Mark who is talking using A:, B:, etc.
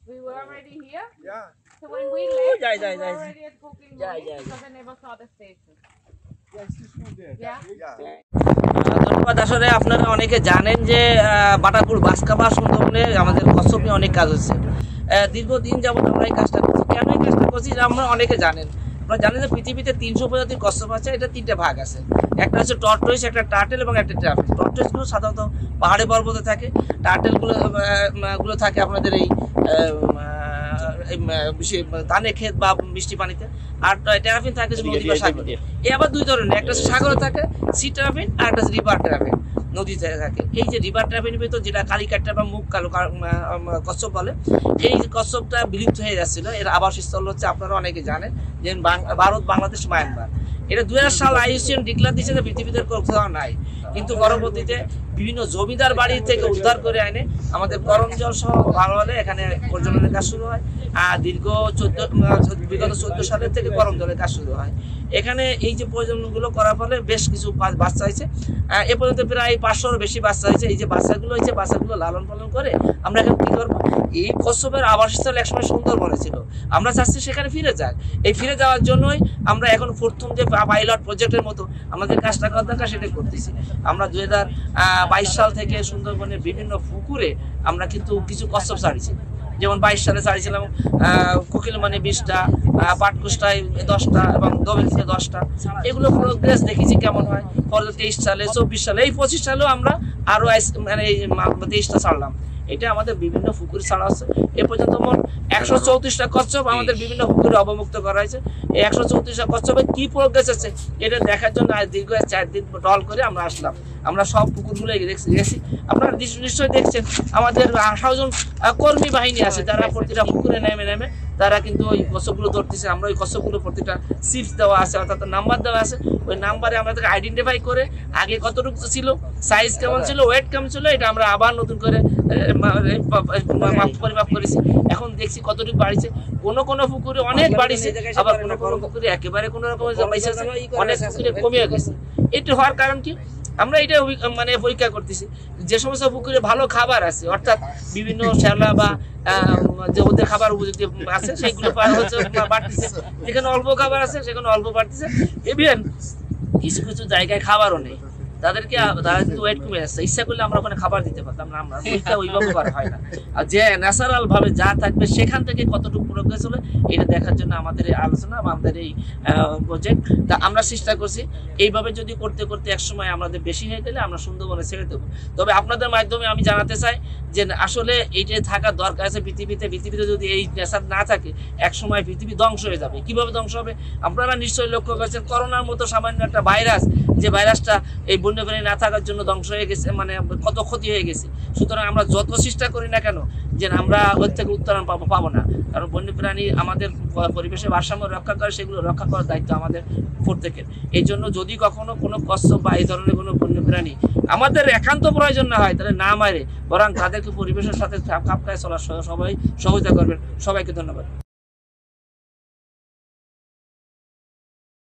A: We were already here.
B: Yeah.
A: So when we left,
C: Yeah,
A: we
C: yeah,
A: were
C: yeah.
A: already at Cooking
C: Yeah,
A: Lane
C: yeah,
A: because I never saw the station.
B: Yeah, it's just there.
A: Yeah.
B: Yeah.
C: ধন্যবাদ। আসলে আপনারা অনেকে জানেন যে বাটাকুল বাসকাবা সুন্দরবনে আমাদের কচ্ছপ নিয়ে অনেক কাজ হচ্ছে। দীর্ঘদিন যাবত আমরা এই কাজটা করছি। কেন এই কাজটা করছি আমরা অনেকে জানেন। আপনারা জানেন যে পৃথিবীতে 300 প্রজাতির কচ্ছপ আছে। এটা 3টে ভাগ আছে। একটা হচ্ছে টর্টয়েস, একটা টার্টেল এবং একটা ট্রাফিস। টর্টয়েসগুলো সাধারণত পাহাড়ে পর্বতে থাকে। টার্টেলগুলো থাকে আপনাদের এই ধানের ক্ষেত বা মিষ্টি পানিতে। আর ট্রাফিন থাকে নদী বা সাগরে। এ আবার দুই ধরনের, একটা সাগরে থাকে সি ট্রাফিন আর একটা রিভার ট্রাফিন নদীতে থাকে। এই যে রিভার ট্রাফিনের ভিতর যেটা কালিকাটা বা মুখ কালো কচ্ছপ বলে, এই কচ্ছপটা বিলুপ্ত হয়ে যাচ্ছিল। এর আবাসস্থল হচ্ছে আপনারা অনেকে জানেন যে ভারত, বাংলাদেশ, মায়ানমার। এটা 2000 সাল IUCN ডিক্লার দিয়েছে যে পৃথিবীতে কোথাও নাই। কিন্তু পরবর্তীতে বিভিন্ন জমিদার বাড়ি থেকে উদ্ধার করে আনে আমাদের করমজল সহ ভালোভাবে এখানে প্রজননের কাজ শুরু হয়। আর বিগত 14 সালের থেকে করমজলের কাজ শুরু হয়। এখানে এই যে প্রজননগুলো করার ফলে বেশ কিছু বাচ্চা হয়েছে। এ পর্যন্ত প্রায় 500-এর বেশি বাচ্চা হয়েছে। এই যে বাচ্চাগুলো হয়েছে, বাচ্চাগুলো লালন পালন করে আমরা এখন কী করবো, এই কচ্ছপের আবাসস্থল একসময় সুন্দরবনে ছিল, আমরা চাচ্ছি সেখানে ফিরে যাক। এই ফিরে যাওয়ার জন্যই আমরা এখন প্রথম যে পাইলট প্রজেক্টের মতো আমাদের কাজটা করার দরকার সেটা করতেছি। আমরা 2022 সাল থেকে সুন্দরবনের বিভিন্ন পুকুরে আমরা কিন্তু কিছু কচ্ছপ ছাড়িয়েছি। যেমন 22 সালে ছাড়িয়েছিলাম কোকিলমানি 20টা, পাটকুষ্টায় 10টা এবং দোবেলতে 10টা। এগুলো প্রোগ্রেস দেখেছি কেমন হয়। পরে 23 সালে, 24 সালে, এই 25 সালেও আমরা আরও মানে 23টা ছাড়লাম। এটা আমাদের বিভিন্ন পুকুরে ছাড়া আছে। এ পর্যন্ত মোট 134টা কচ্ছপ আমাদের বিভিন্ন পুকুরে অবমুক্ত করা হয়েছে। এই 134টা কচ্ছপে কি প্রোগ্রেস আছে এটা দেখার জন্য আজ দীর্ঘ 4 দিন টহল করে আমরা আসলাম। আমরা সব পুকুরগুলো গেছি। আপনারা নিশ্চয়ই দেখছেন আমাদের 18 জন কর্মী বাহিনী আছে, যারা প্রতিটা পুকুরে নেমে তারা কিন্তু ওই কচ্ছপগুলো ধরতেছে। আমরা ওই কচ্ছপগুলো প্রতিটা সিপস দেওয়া আছে, অর্থাৎ নাম্বার দেওয়া আছে। ওই নাম্বারে আমরা তাকে আইডেন্টিফাই করে আগে কতটুকু ছিল, সাইজ কেমন ছিল, ওয়েট কেমন ছিল, এটা আমরা আবার নতুন করে পরিমাপ করেছি। এখন দেখছি কতটুকু বাড়িছে। কোনো পুকুরে অনেক বাড়িছে, আবার কোনো পুকুরে একেবারে কোনো রকমের অনেক পুকুরে কমে গেছে। এটা হওয়ার কারণ কি, আমরা এটা মানে পরীক্ষা করতেছি। যে সমস্ত পুকুরে ভালো খাবার আছে, অর্থাৎ বিভিন্ন শ্যাওলা বা যে ওদের খাবার উপযুক্ত আছে সেগুলো বাড়তেছে। যেখানে অল্প খাবার আছে সেখানে অল্প বাড়তেছে। ইভেন কিছু জায়গায় খাবারও নেই, তারা কিন্তু ওয়েট কমে যাচ্ছে। ইচ্ছা করলে আমরা ওখানে খাবার দিতে পারতাম না, আমরা ওইটা ওইভাবে করা হয় না। আর যে ন্যাচারাল ভাবে যা থাকবে সেখান থেকে কতটুকু প্রোগ্রেস হলো এটা দেখার জন্য আমাদের এই আলোচনা, আমাদের এই প্রজেক্ট। তা আমরা চেষ্টা করছি এইভাবে যদি করতে করতে একসময় আমাদের বেশি হয়ে গেলে আমরা সুন্দরবনে ছেড়ে দেবো। তবে আপনাদের মাধ্যমে আমি জানাতে চাই যে আসলে এইটা থাকার দরকার আছে পৃথিবীতে যদি এই নেশার না থাকে একসময় পৃথিবী ধ্বংস হয়ে যাবে। কিভাবে ধ্বংস হবে আপনারা নিশ্চয়ই লক্ষ্য করেছেন। করোনার মতো সামান্য একটা ভাইরাস, যে ভাইরাসটা এই বন্যপ্রাণী না থাকার জন্য ধ্বংস হয়ে গেছে, মানে কত ক্ষতি হয়ে গেছে। সুতরাং আমরা যত চেষ্টা করি না কেন যে আমরা ওর থেকে উত্তরণ পাবো না, কারণ বন্যপ্রাণী আমাদের পরিবেশের ভারসাম্য রক্ষা করে, সেগুলো রক্ষা করার দায়িত্ব আমাদের প্রত্যেকের। এই জন্য যদি কখনো কোনো কচ্ছপ বা এই ধরনের কোনো বন্যপ্রাণী আমাদের একান্ত প্রয়োজন না হয়, তাহলে না মারে বরং তাদেরকে পরিবেশের সাথে খাপ খায় চলার সবাই সহযোগিতা করবেন। সবাইকে ধন্যবাদ।